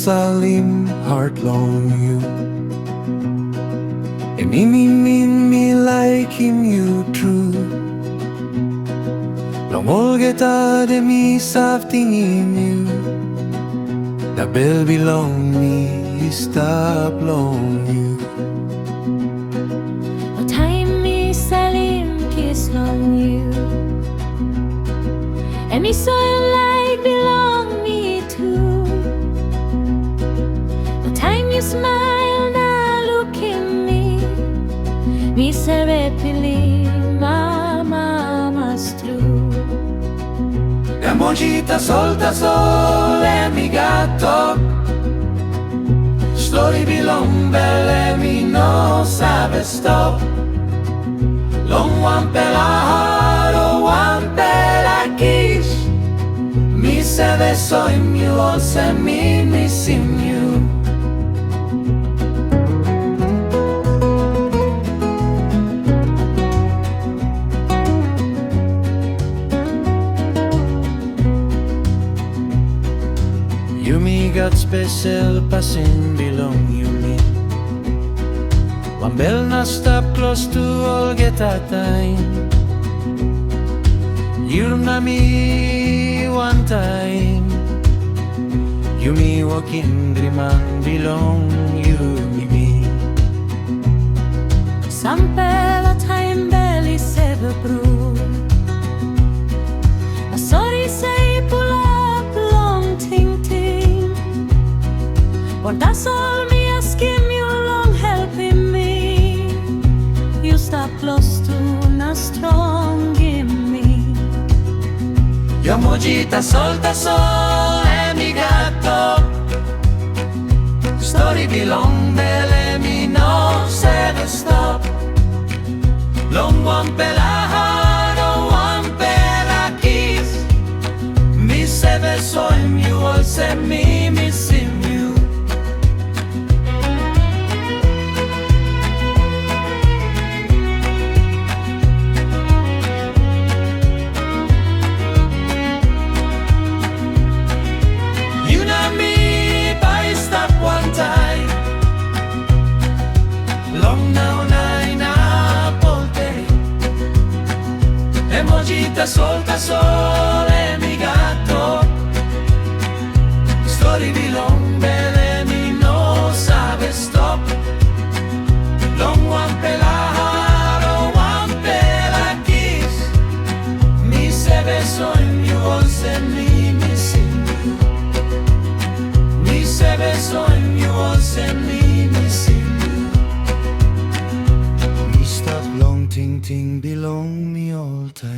salim heart long you. And me like him you true. Long all get out of me softing in you. The bell belong me stop long you. What time me salim kiss long you. And me soil like belong me too. The time you smile now look in me. Me say repili mama's true. Emojita solta sole mi gatto. Story belong belle mi no sabe stop. Long one pela heart, one pela kiss. Mi se beso in you, also me missing you. You me got special passing belong you me. One bell na stop close to all get a time. You na me one time. You me walking dream and belong you me. Sampe la time belly seve bru. A sorry say pull up long ting ting. But that's all me asking you long helping me. You stop close to na strong in me. Yo mojita solta sole mi gatto. Story belong belle mi no se stop. Long one pela heart, one pela kiss. Mi se beso in you, also me missing you. You know me, I stop one time. Long now nine apple day. Emojita solta sole mi gatto. Story belong belle mi no sabe stop. Long one pela heart, one pela kiss. Mi se beso in you, also me missing you. Mi se beso in you, also me missing you. Me stop long ting ting belong me all time.